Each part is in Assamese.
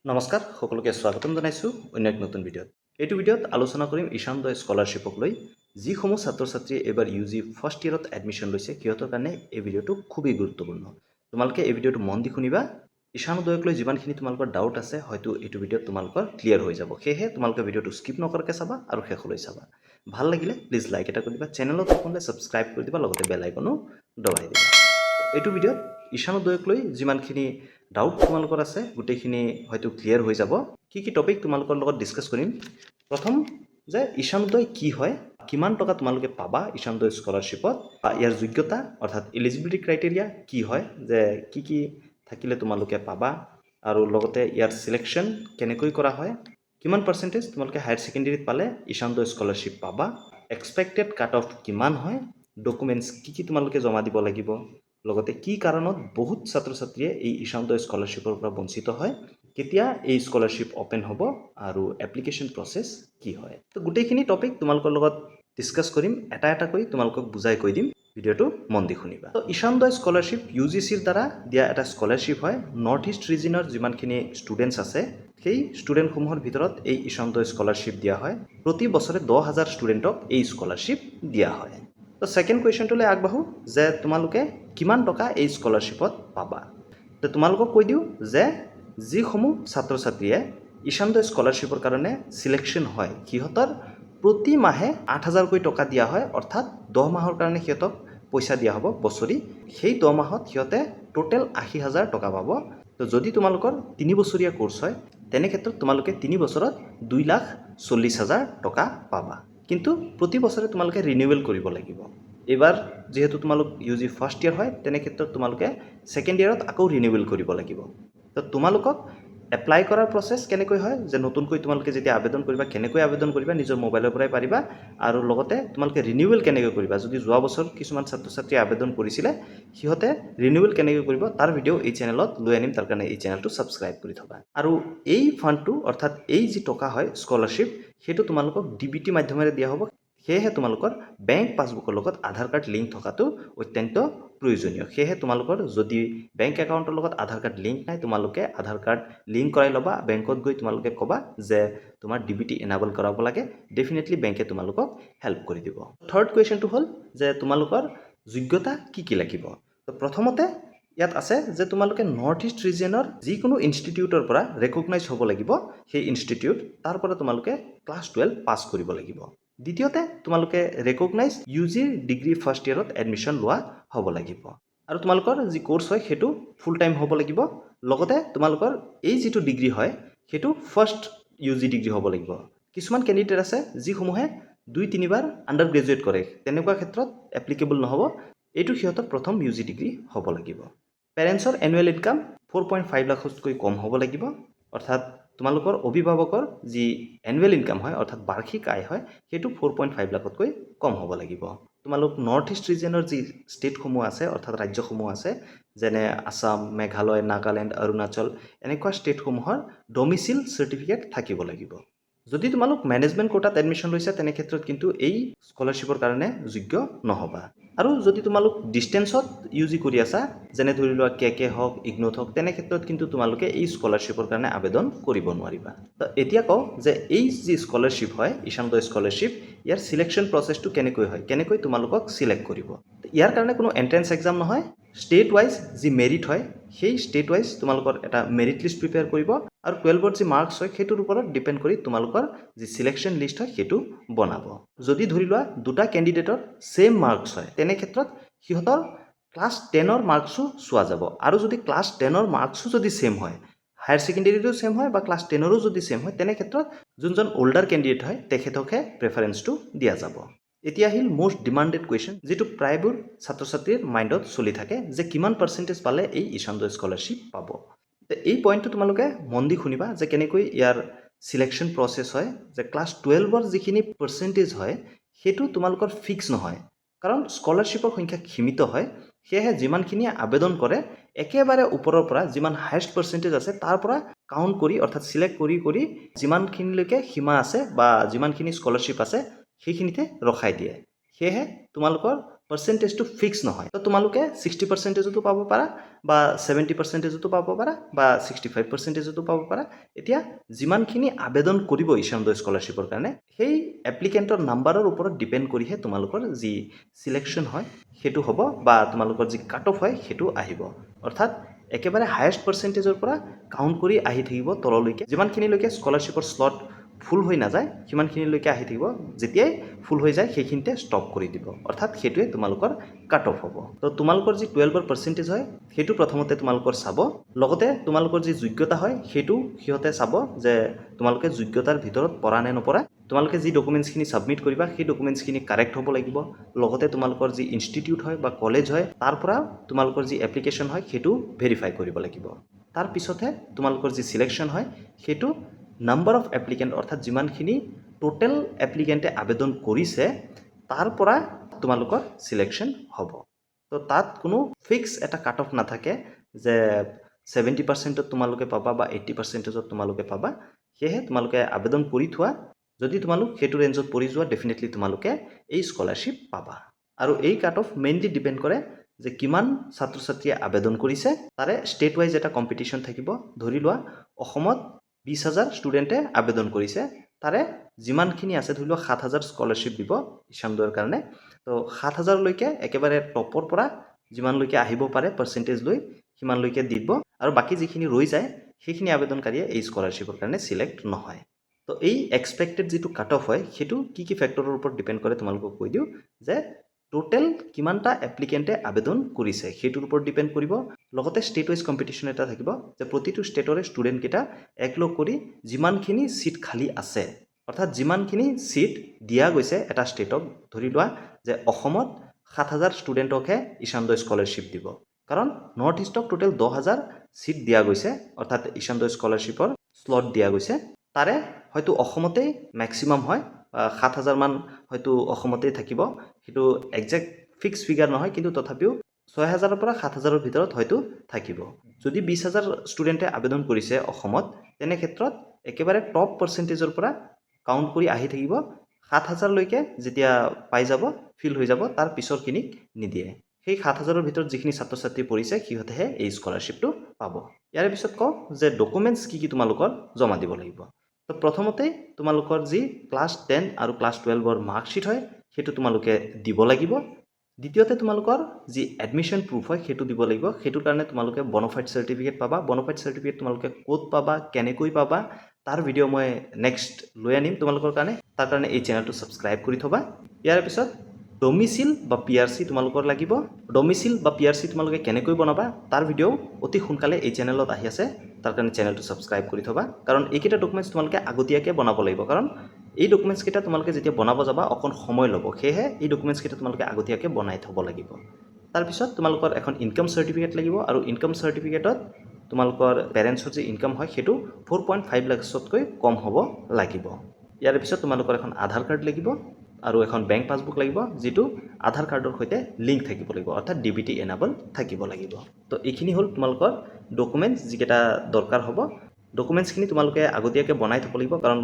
নমস্কাৰ সকলোকে স্বাগতম জনাইছোঁ অন্য এক নতুন ভিডিঅ'ত। এইটো ভিডিঅ'ত আলোচনা কৰিম ঈশানোদয় স্কলাৰশ্বিপক লৈ। যিসমূহ ছাত্ৰ ছাত্ৰীয়ে এইবাৰ UG ফাৰ্ষ্ট ইয়েৰত এডমিশ্যন লৈছে সিহঁতৰ কাৰণে এই ভিডিঅ'টো খুবেই গুৰুত্বপূৰ্ণ। তোমালোকে এই ভিডিঅ'টো মন দি শুনিবা। ঈশানোদয়ক লৈ যিমানখিনি তোমালোকৰ ডাউট আছে হয়তো এইটো ভিডিঅ'ত তোমালোকৰ ক্লিয়াৰ হৈ যাব। সেয়েহে তোমালোকে ভিডিঅ'টো স্কিপ নকৰাকৈ চাবা আৰু শেষলৈ চাবা। ভাল লাগিলে প্লিজ লাইক এটা কৰি দিবা, চেনেলত নতুনকৈ ছাবস্ক্ৰাইব কৰি দিবা, লগতে বেল আইকনো দবাই দিবা। এইটো ভিডিঅ'ত ঈশানোদয়ক লৈ যিমানখিনি ডাউট তোমালোকৰ আছে গোটেইখিনি হয়তো ক্লিয়াৰ হৈ যাব। কি টপিক তোমালোকৰ লগত ডিছকাছ কৰিম। প্ৰথম যে ঈশানোদয় কি হয়, কিমান টকা তোমালোকে পাবা ঈশানোদয় স্কলাৰশ্বিপত, ইয়াৰ যোগ্যতা অৰ্থাৎ এলিজিবিলিটি ক্ৰাইটেৰিয়া কি হয়, যে কি থাকিলে তোমালোকে পাবা, আৰু লগতে ইয়াৰ চিলেকশ্যন কেনেকৈ কৰা হয়, কিমান পাৰ্চেণ্টেজ তোমালোকে হায়াৰ ছেকেণ্ডেৰীত পালে ঈশানোদয় স্কলাৰশ্বিপ পাবা, এক্সপেক্টেড কাট অফ কিমান হয়, ডকুমেণ্টছ কি তোমালোকে জমা দিব লাগিব, লগতে কি কাৰণত বহুত ছাত্ৰ ছাত্ৰীয়ে এই ঈশানোদয় স্কলাৰশ্বিপৰ পৰা বঞ্চিত হয়, কেতিয়া এই স্কলাৰশ্বিপ অপেন হ'ব আৰু এপ্লিকেশ্যন প্ৰচেছ কি হয়। তো গোটেইখিনি টপিক তোমালোকৰ লগত ডিছকাছ কৰিম, এটা এটাকৈ তোমালোকক বুজাই কৈ দিম। ভিডিঅ'টো মন দি শুনিবা। তো ঈশানোদয় স্কলাৰশ্বিপ UGCৰ দ্বাৰা দিয়া এটা স্কলাৰশ্বিপ হয়। নৰ্থ ইষ্ট ৰিজনৰ যিমানখিনি ষ্টুডেণ্টছ আছে সেই ষ্টুডেণ্টসমূহৰ ভিতৰত এই ঈশানোদয় স্কলাৰশ্বিপ দিয়া হয়। প্ৰতি বছৰে 10,000 ষ্টুডেণ্টক এই স্কলাৰশ্বিপ দিয়া হয়। তো ছেকেণ্ড কুৱেশ্যনটোলৈ আগবাঢ়োঁ যে তোমালোকে কিমান টকা এই স্কলাৰশ্বিপত পাবা। তো তোমালোকক কৈ দিওঁ যে যিসমূহ ছাত্ৰ ছাত্ৰীয়ে ঈশানোদয় স্কলাৰশ্বিপৰ কাৰণে চিলেকশ্যন হয় সিহঁতৰ প্ৰতি মাহে 8,000কৈ টকা দিয়া হয়, অৰ্থাৎ 10 মাহৰ কাৰণে সিহঁতক পইচা দিয়া হ'ব বছৰি। সেই 10 মাহত সিহঁতে টোটেল 80,000 টকা পাব। তো যদি তোমালোকৰ 3 বছৰীয়া কোৰ্চ হয় তেনে ক্ষেত্ৰত তোমালোকে 3 বছৰত 2,40,000 টকা পাবা। কিন্তু প্ৰতি বছৰে তোমালোকে ৰিনিউৱেল কৰিব লাগিব। এইবাৰ যিহেতু তোমালোক UG ফাৰ্ষ্ট ইয়েৰ হয় তেনে ক্ষেত্ৰত তোমালোকে ছেকেণ্ড ইয়েৰত আকৌ ৰিনিউৱেল কৰিব লাগিব। তো তোমালোকক এপ্লাই কৰাৰ প্ৰচেছ কেনেকৈ হয়, যে নতুনকৈ তোমালোকে যেতিয়া আবেদন কৰিবা কেনেকৈ আবেদন কৰিবা নিজৰ মোবাইলৰ পৰাই পাৰিবা, আৰু লগতে তোমালোকে ৰিনিউৱেল কেনেকৈ কৰিবা। যদি যোৱা বছৰ কিছুমান ছাত্ৰ ছাত্ৰীয়ে আবেদন কৰিছিলে সিহঁতে ৰিনিউৱেল কেনেকৈ কৰিব তাৰ ভিডিঅ' এই চেনেলত লৈ আনিম, তাৰ কাৰণে এই চেনেলটো ছাবস্ক্ৰাইব কৰি থবা। আৰু এই ফাণ্ডটো অৰ্থাৎ এই যি টকা হয় স্কলাৰশ্বিপ সেইটো তোমালোকক DBT মাধ্যমেৰে দিয়া হ'ব। সেয়েহে তোমালোকৰ বেংক পাছবুকৰ লগত আধাৰ কাৰ্ড লিংক থকাটো অত্যন্ত প্ৰয়োজনীয়। সেয়েহে তোমালোকৰ যদি বেংক একাউণ্টৰ লগত আধাৰ কাৰ্ড লিংক নাই তোমালোকে আধাৰ কাৰ্ড লিংক কৰাই ল'বা। বেংকত গৈ তোমালোকে ক'বা যে তোমাৰ DBT এনাবল কৰাব লাগে, ডেফিনেটলি বেংকে তোমালোকক হেল্প কৰি দিব। থাৰ্ড কুৱেশ্যনটো হ'ল যে তোমালোকৰ যোগ্যতা কি লাগিব। তো প্ৰথমতে ইয়াত আছে যে তোমালোকে নৰ্থ ইষ্ট ৰিজনৰ যিকোনো ইনষ্টিটিউটৰ পৰা ৰেকগনাইজ হ'ব লাগিব। সেই ইনষ্টিটিউট তাৰ পৰা তোমালোকে ক্লাছ 12 পাছ কৰিব লাগিব। দ্বিতীয়তে তোমালোকে ৰেকগনাইজ UGৰ ডিগ্ৰী ফাৰ্ষ্ট ইয়েৰত এডমিশ্যন লোৱা হ'ব লাগিব, আৰু তোমালোকৰ যি কোৰ্চ হয় সেইটো ফুল টাইম হ'ব লাগিব। লগতে তোমালোকৰ এই যিটো ডিগ্ৰী হয় সেইটো ফাৰ্ষ্ট UG ডিগ্ৰী হ'ব লাগিব। কিছুমান কেণ্ডিডেট আছে যিসমূহে 2-3 বাৰ আণ্ডাৰ গ্ৰেজুৱেট কৰে, তেনেকুৱা ক্ষেত্ৰত এপ্লিকেবল নহ'ব। এইটো সিহঁতৰ প্ৰথম UG ডিগ্ৰী হ'ব লাগিব। পেৰেণ্টছৰ এনুৱেল ইনকাম 4.5 লাখতকৈ কম হ'ব লাগিব, অৰ্থাৎ তোমালোকৰ অভিভাৱকৰ যি এনুৱেল ইনকাম হয় অৰ্থাৎ বাৰ্ষিক আয় হয় সেইটো 4.5 লাখতকৈ কম হ'ব লাগিব। তোমালোক নৰ্থ ইষ্ট ৰিজনৰ যি ষ্টেটসমূহ আছে অৰ্থাৎ ৰাজ্যসমূহ আছে যেনে আসাম, মেঘালয়, নাগালেণ্ড, অৰুণাচল, এনেকুৱা ষ্টেটসমূহৰ ডমিচিল চাৰ্টিফিকেট থাকিব লাগিব। যদি তোমালোক মেনেজমেণ্ট কোটাত এডমিশ্যন লৈছা তেনে ক্ষেত্ৰত কিন্তু এই স্কলাৰশ্বিপৰ কাৰণে যোগ্য নহ'বা। আৰু যদি তোমালোক ডিষ্টেঞ্চত UG কৰি আছা যেনে ধৰি লোৱা KK হওক, ইগন'ত হওক, তেনে ক্ষেত্ৰত কিন্তু তোমালোকে এই স্কলাৰশ্বিপৰ কাৰণে আবেদন কৰিব নোৱাৰিবা। তো এতিয়া কওঁ যে এই যি স্কলাৰশ্বিপ হয় ঈশানোদয় স্কলাৰশ্বিপ, ইয়াৰ চিলেকশ্যন প্ৰচেছটো কেনেকৈ হয়, কেনেকৈ তোমালোকক চিলেক্ট কৰিব। ইয়াৰ কাৰণে কোনো এণ্ট্ৰেঞ্চ এক্সাম নহয়। ষ্টেট ৱাইজ যি মেৰিট হয় সেই ষ্টেট ৱাইজ তোমালোকৰ এটা মেৰিট লিষ্ট প্ৰিপেয়াৰ কৰিব, আৰু 12ৰ যি মাৰ্কছ হয় সেইটোৰ ওপৰত ডিপেণ্ড কৰি তোমালোকৰ যি চিলেকশ্যন লিষ্ট হয় সেইটো বনাব। যদি ধৰি লোৱা দুটা কেণ্ডিডেটৰ ছেইম মাৰ্কছ হয় তেনে ক্ষেত্ৰত সিহঁতৰ ক্লাছ 10ৰ মাৰ্কছো চোৱা যাব, আৰু যদি ক্লাছ 10ৰ মাৰ্কছো যদি ছেইম হয়, হায়াৰ ছেকেণ্ডেৰীটো ছেইম হয় বা ক্লাছ 10ৰো যদি ছেইম হয় তেনে ক্ষেত্ৰত যোনজন অল্ডাৰ কেণ্ডিডেট হয় তেখেতকহে প্ৰেফাৰেঞ্চটো দিয়া যাব। এতিয়া আহিল মষ্ট ডিমাণ্ডেড কুৱেশ্যন, যিটো প্ৰায়বোৰ ছাত্ৰ ছাত্ৰীৰ মাইণ্ডত চলি থাকে যে কিমান পাৰ্চেণ্টেজ পালে এই ঈশানোদয় স্কলাৰশ্বিপ পাব। এই পইণ্টটো তোমালোকে মন দি শুনিবা যে কেনেকৈ ইয়াৰ চিলেকশ্যন প্ৰচেছ হয়। যে ক্লাছ 12ৰ যিখিনি পাৰ্চেণ্টেজ হয় সেইটো তোমালোকৰ ফিক্স নহয়, কাৰণ স্কলাৰশ্বিপৰ সংখ্যা সীমিত হয়। সেয়েহে যিমানখিনিয়ে আবেদন কৰে একেবাৰে ওপৰৰ পৰা যিমান হায়েষ্ট পাৰ্চেণ্টেজ আছে তাৰ পৰা কাউণ্ট কৰি অৰ্থাৎ চিলেক্ট কৰি যিমানখিনিলৈকে সীমা আছে বা যিমানখিনি স্কলাৰশ্বিপ আছে সেইখিনিতে ৰখাই দিয়ে। সেয়েহে তোমালোকৰ পাৰ্চেণ্টেজটো ফিক্স নহয়। তো তোমালোকে 60%তো পাব পাৰা বা 70%তো পাব পাৰা বা 65%তো পাব পাৰা। এতিয়া যিমানখিনি আবেদন কৰিব ঈশান উদয় স্কলাৰশ্বিপৰ কাৰণে সেই এপ্লিকেণ্টৰ নাম্বাৰৰ ওপৰত ডিপেণ্ড কৰিহে তোমালোকৰ যি চিলেকশ্যন হয় সেইটো হ'ব বা তোমালোকৰ যি কাট অফ হয় সেইটো আহিব। অৰ্থাৎ একেবাৰে হায়েষ্ট পাৰ্চেণ্টেজৰ পৰা কাউণ্ট কৰি আহি থাকিব তললৈকে, যিমানখিনিলৈকে স্কলাৰশ্বিপৰ স্লট ফুল হৈ নাযায় সিমানখিনিলৈকে আহি থাকিব। যেতিয়াই ফুল হৈ যায় সেইখিনিতে ষ্টপ কৰি দিব, অৰ্থাৎ সেইটোৱে তোমালোকৰ কাট অফ হ'ব। তো তোমালোকৰ যি 12ৰ পাৰ্চেণ্টেজ হয় সেইটো প্ৰথমতে তোমালোকৰ চাব, লগতে তোমালোকৰ যি যোগ্যতা হয় সেইটো সিহঁতে চাব যে তোমালোকে যোগ্যতাৰ ভিতৰত পৰা নে নপৰা। তোমালোকে যি ডকুমেণ্টছখিনি ছাবমিট কৰিবা সেই ডকুমেণ্টছখিনি কাৰেক্ট হ'ব লাগিব। লগতে তোমালোকৰ যি ইনষ্টিটিউট হয় বা কলেজ হয় তাৰ পৰা তোমালোকৰ যি এপ্লিকেশ্যন হয় সেইটো ভেৰিফাই কৰিব লাগিব। তাৰপিছতহে তোমালোকৰ যি চিলেকশ্যন হয় সেইটো নাম্বাৰ অফ এপ্লিকেণ্ট, অৰ্থাৎ যিমানখিনি টোটেল এপ্লিকেণ্টে আবেদন কৰিছে তাৰ পৰা তোমালোকৰ চিলেকশ্যন হ'ব। তো তাত কোনো ফিক্স এটা কাট অফ নাথাকে যে 70%ত তোমালোকে পাবা বা 80%ত তোমালোকে পাবা। সেয়েহে তোমালোকে আবেদন কৰি থোৱা, যদি তোমালোক সেইটো ৰেঞ্জত পৰি যোৱা ডেফিনেটলি তোমালোকে এই স্কলাৰশ্বিপ পাবা। আৰু এই কাট অফ মেইনলি ডিপেণ্ড কৰে যে কিমান ছাত্ৰ ছাত্ৰীয়ে আবেদন কৰিছে। তাৰে ষ্টেট ৱাইজ এটা কম্পিটিশ্যন থাকিব। ধৰি লোৱা অসমত 20,000 ষ্টুডেণ্টে আবেদন কৰিছে, তাৰে যিমানখিনি আছে ধৰি লোৱা 7,000 স্কলাৰশ্বিপ দিব ঈশান উদয়ৰ কাৰণে। তো 7,000লৈকে একেবাৰে টপৰ পৰা যিমানলৈকে আহিব পাৰে পাৰ্চেণ্টেজ লৈ সিমানলৈকে দিব, আৰু বাকী যিখিনি ৰৈ যায় সেইখিনি আবেদনকাৰীয়ে এই স্কলাৰশ্বিপৰ কাৰণে চিলেক্ট নহয়। তো এই এক্সপেক্টেড যিটো কাট অফ হয় সেইটো কি কি ফেক্টৰৰ ওপৰত ডিপেণ্ড কৰে তোমালোকক কৈ দিওঁ যে টোটেল কিমানটা এপ্লিকেণ্টে আবেদন কৰিছে সেইটোৰ ওপৰত ডিপেণ্ড কৰিব। লগতে ষ্টেট ৱাইজ কম্পিটিশ্যন এটা থাকিব যে প্ৰতিটো ষ্টেটৰে ষ্টুডেণ্টকেইটা একলগ কৰি যিমানখিনি ছিট খালী আছে, অৰ্থাৎ যিমানখিনি ছিট দিয়া গৈছে এটা ষ্টেটক, ধৰি লোৱা যে অসমত 7,000 ষ্টুডেণ্টকহে ঈশান উদয় স্কলাৰশ্বিপ দিব, কাৰণ নৰ্থ ইষ্টক টোটেল 10,000 ছিট দিয়া গৈছে, অৰ্থাৎ ঈশান উদয় স্কলাৰশ্বিপৰ স্লট দিয়া গৈছে। তাৰে হয়তো অসমতেই মেক্সিমাম হয়, 7,000 মান হয়তো অসমতেই থাকিব। সেইটো একজেক্ট ফিক্স ফিগাৰ নহয়, কিন্তু তথাপিও 6,000ৰ পৰা 7,000ৰ ভিতৰত হয়তো থাকিব। যদি 20,000 ষ্টুডেণ্টে আবেদন কৰিছে অসমত, তেনে ক্ষেত্ৰত একেবাৰে টপ পাৰ্চেণ্টেজৰ পৰা কাউণ্ট কৰি আহি থাকিব। 7,000লৈকে যেতিয়া পাই যাব, ফিল হৈ যাব, তাৰ পিছৰখিনিক নিদিয়ে। সেই 7,000ৰ ভিতৰত যিখিনি ছাত্ৰ ছাত্ৰী পৰিছে সিহঁতেহে এই স্কলাৰশ্বিপটো পাব। ইয়াৰে পিছত কওঁ যে ডকুমেণ্টছ কি কি তোমালোকৰ জমা দিব লাগিব। তো প্ৰথমতে তোমালোকৰ যি ক্লাছ 10 আৰু ক্লাছ 12ৰ মাৰ্কশ্বিট হয় সেইটো তোমালোকে দিব লাগিব। দ্বিতীয়তে তোমালোকৰ যি এডমিশ্যন প্ৰুফ হয় সেইটো দিব লাগিব। সেইটোৰ কাৰণে তোমালোকে বনফাইড চাৰ্টিফিকেট পাবা। বনফাইড চাৰ্টিফিকেট তোমালোকে ক'ত পাবা, কেনেকৈ পাবা, তাৰ ভিডিঅ' মই নেক্সট লৈ আনিম তোমালোকৰ কাৰণে। তাৰ কাৰণে এই চেনেলটো ছাবস্ক্ৰাইব কৰি থ'বা। ইয়াৰ পিছত ডমিচিল বা PRC তোমালোকৰ লাগিব। ডমিচিল বা PRC তোমালোকে কেনেকৈ বনাবা তাৰ ভিডিঅ' অতি সোনকালে এই চেনেলত আহি আছে, তাৰ কাৰণে চেনেলটো ছাবস্ক্ৰাইব কৰি থ'বা। কাৰণ এইকেইটা ডকুমেণ্টছ তোমালোকে আগতীয়াকৈ বনাব লাগিব, কাৰণ এই ডকুমেণ্টছকেইটা তোমালোকে যেতিয়া বনাব যাবা অকণ সময় ল'ব। সেয়েহে এই ডকুমেণ্টছকেইটা তোমালোকে আগতীয়াকৈ বনাই থ'ব লাগিব। তাৰপিছত তোমালোকৰ এখন ইনকাম চাৰ্টিফিকেট লাগিব, আৰু ইনকাম চাৰ্টিফিকেটত তোমালোকৰ পেৰেণ্টছৰ যি ইনকাম হয় সেইটো 4.5 লাখতকৈ কম হ'ব লাগিব। ইয়াৰ পিছত তোমালোকৰ এখন আধাৰ কাৰ্ড লাগিব আৰু এখন বেংক পাছবুক লাগিব, যিটো আধাৰ কাৰ্ডৰ সৈতে লিংক থাকিব লাগিব, অৰ্থাৎ DBT এনাবল থাকিব লাগিব। তো এইখিনি হ'ল তোমালোকৰ ডকুমেণ্টছ যিকেইটা দৰকাৰ হ'ব। ডকুমেণ্টছখিনি তোমালোকে আগতীয়াকৈ বনাই থ'ব লাগিব, কাৰণ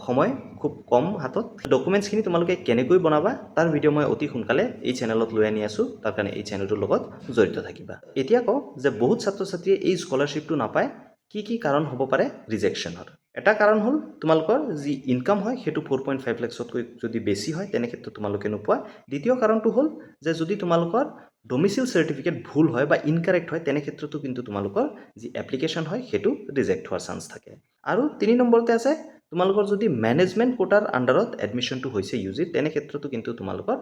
সময় খুব কম হাতত। ডকুমেণ্টছখিনি তোমালোকে কেনেকৈ বনাবা তাৰ ভিডিঅ' মই অতি সোনকালে এই চেনেলত লৈ আনি আছোঁ, তাৰ কাৰণে এই চেনেলটোৰ লগত জড়িত থাকিবা। এতিয়া কওঁ যে বহুত ছাত্ৰ ছাত্ৰীয়ে এই স্কলাৰশ্বিপটো নাপায়, কি কি কাৰণ হ'ব পাৰে ৰিজেকশ্যনৰ। এটা কাৰণ হ'ল তোমালোকৰ যি ইনকাম হয় সেইটো 4.5 লাখতকৈ যদি বেছি হয় তেনে ক্ষেত্ৰত তোমালোকে নোপোৱা। দ্বিতীয় কাৰণটো হ'ল যে যদি তোমালোকৰ ডমিচিল চাৰ্টিফিকেট ভুল হয় বা ইনকাৰেক্ট হয় তেনে ক্ষেত্ৰতো কিন্তু তোমালোকৰ যি এপ্লিকেশ্যন হয় সেইটো ৰিজেক্ট হোৱাৰ চান্স থাকে। আৰু 3 নম্বৰতে আছে তোমালোকৰ যদি মেনেজমেণ্ট কোটাৰ আণ্ডাৰত এডমিশ্যনটো হৈছে UG, তেনে ক্ষেত্ৰতো কিন্তু তোমালোকৰ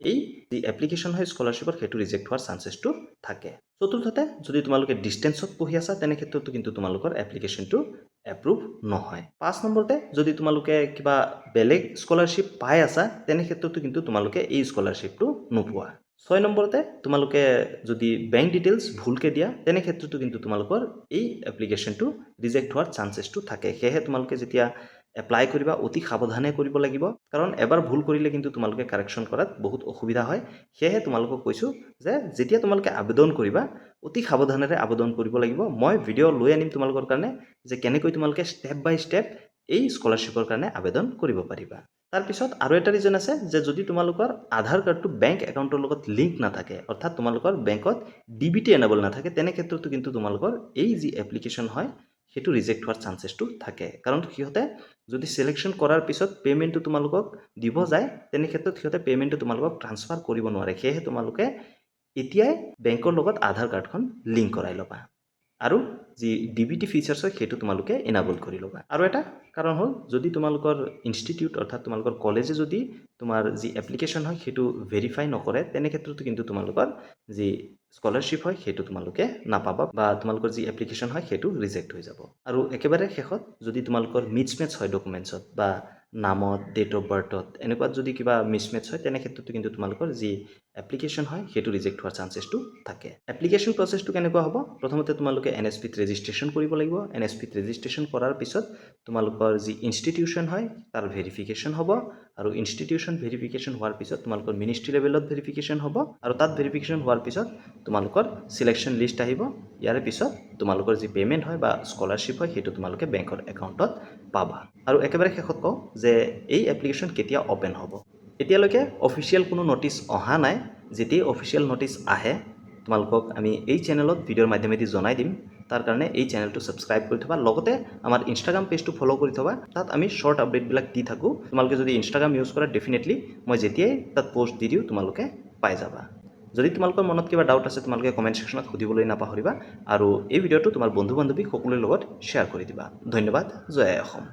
এই যি এপ্লিকেশ্যন হয় স্কলাৰশ্বিপৰ সেইটো ৰিজেক্ট হোৱাৰ চান্সেছটো থাকে। চতুৰ্থতে যদি তোমালোকে ডিষ্টেঞ্চত পঢ়ি আছা তেনে ক্ষেত্ৰতো কিন্তু তোমালোকৰ এপ্লিকেশ্যনটো এপ্ৰুভ নহয়। 5 নম্বৰতে যদি তোমালোকে কিবা বেলেগ স্কলাৰশ্বিপ পাই আছা তেনে ক্ষেত্ৰতো কিন্তু তোমালোকে এই স্কলাৰশ্বিপটো নোপোৱা। 6 নম্বৰতে তোমালোকে যদি বেংক ডিটেইলছ ভুলকৈ দিয়া তেনে ক্ষেত্ৰতো কিন্তু তোমালোকৰ এই এপ্লিকেশ্যনটো ৰিজেক্ট হোৱাৰ চান্সেছটো থাকে। সেয়েহে তোমালোকে যেতিয়া এপ্লাই কৰিবা অতি সাৱধানে কৰিব লাগিব, কাৰণ এবাৰ ভুল কৰিলে কিন্তু তোমালোকে কাৰেকশ্যন কৰাত বহুত অসুবিধা হয়। সেয়েহে তোমালোকক কৈছোঁ যে যেতিয়া তোমালোকে আবেদন কৰিবা অতি সাৱধানেৰে আবেদন কৰিব লাগিব। মই ভিডিঅ' লৈ আনিম তোমালোকৰ কাৰণে যে কেনেকৈ তোমালোকে ষ্টেপ বাই ষ্টেপ এই স্কলাৰশ্বিপৰ কাৰণে আবেদন কৰিব পাৰিবা। তাৰপিছত আৰু এটা ৰিজন আছে যে যদি তোমালোকৰ আধাৰ কাৰ্ডটো বেংক একাউণ্টৰ লগত লিংক নাথাকে অৰ্থাৎ তোমালোকৰ বেংকত ডিবিটি এনেবল নাথাকে তেনে ক্ষেত্ৰতো কিন্তু তোমালোকৰ এই যি এপ্লিকেশ্যন হয় সেইটো ৰিজেক্ট হোৱাৰ চান্সেছটো থাকে কাৰণ সিহঁতে যদি চিলেকশ্যন কৰাৰ পিছত পে'মেণ্টটো তোমালোকক দিব যায় তেনে ক্ষেত্ৰত সিহঁতে পে'মেণ্টটো তোমালোকক ট্ৰান্সফাৰ কৰিব নোৱাৰে সেয়েহে তোমালোকে এতিয়াই বেংকৰ লগত আধাৰ কাৰ্ডখন লিংক কৰাই ল'বা আৰু যি ডিবিটি ফিচাৰ্ছ হয় সেইটো তোমালোকে এনাবল কৰি ল'বা আৰু এটা কাৰণ হ'ল যদি তোমালোকৰ ইনষ্টিটিউট অৰ্থাৎ তোমালোকৰ কলেজে যদি তোমাৰ যি এপ্লিকেশ্যন হয় সেইটো ভেৰিফাই নকৰে তেনে ক্ষেত্ৰতো কিন্তু তোমালোকৰ যি স্কলাৰশ্বিপ হয় সেইটো তোমালোকে নাপাবা বা তোমালোকৰ যি এপ্লিকেশ্যন হয় সেইটো ৰিজেক্ট হৈ যাব আৰু একেবাৰে শেষত যদি তোমালোকৰ মিছমেটছ হয় ডকুমেণ্টছত বা নামত ডেট অফ বাৰ্থত এনেকুৱাত যদি কিবা মিছমেটছ হয় তেনে ক্ষেত্ৰতো কিন্তু তোমালোকৰ যি এপ্লিকেশ্যন হয় সেইটো ৰিজেক্ট হোৱাৰ চান্সেছটো থাকে এপ্লিকেশ্যন প্ৰচেছটো কেনেকুৱা হ'ব প্ৰথমতে তোমালোকে NSPত ৰেজিষ্ট্ৰেশ্যন কৰিব লাগিব NSPত ৰেজিষ্ট্ৰেশ্যন কৰাৰ পিছত তোমালোকৰ যি ইনষ্টিটিউশ্যন হয় তাৰ ভেৰিফিকেশ্যন হ'ব আৰু ইনষ্টিটিউশ্যন ভেৰিফিকেশ্যন হোৱাৰ পিছত তোমালোকৰ মিনিষ্ট্ৰী লেভেলত ভেৰিফিকেশ্যন হ'ব আৰু তাত ভেৰিফিকেশ্যন হোৱাৰ পিছত তোমালোকৰ চিলেকশ্যন লিষ্ট আহিব ইয়াৰ পিছত তোমালোকৰ যি পে'মেণ্ট হয় বা স্কলাৰশ্বিপ হয় সেইটো তোমালোকে বেংকৰ একাউণ্টত পাবা আৰু একেবাৰে শেষত কওঁ যে এই এপ্লিকেশ্যন কেতিয়া অ'পেন হ'ব এতিয়ালৈকে অফিচিয়েল কোনো নটিচ অহা নাই যেতিয়াই অফিচিয়েল নটিচ আহে তোমালোকক আমি এই চেনেলত ভিডিঅ'ৰ মাধ্যমেদি জনাই দিম তাৰ কাৰণে এই চেনেলটো ছাবস্ক্ৰাইব কৰি থবা লগতে আমাৰ ইনষ্টাগ্ৰাম পেজটো ফ'ল' কৰি থবা তাত আমি শ্বৰ্ট আপডেটবিলাক দি থাকোঁ তোমালোকে যদি ইনষ্টাগ্ৰাম ইউজ কৰা ডেফিনেটলি মই যেতিয়াই তাত পষ্ট দি দিওঁ তোমালোকে পাই যাবা যদি তোমালোকৰ মনত কিবা ডাউট আছে তোমালোকে কমেণ্ট ছেকশ্যনত সুধিবলৈ নাপাহৰিবা আৰু এই ভিডিঅ'টো তোমাৰ বন্ধু বান্ধৱী সকলোৰে লগত শ্বেয়াৰ কৰি দিবা ধন্যবাদ জয় অসম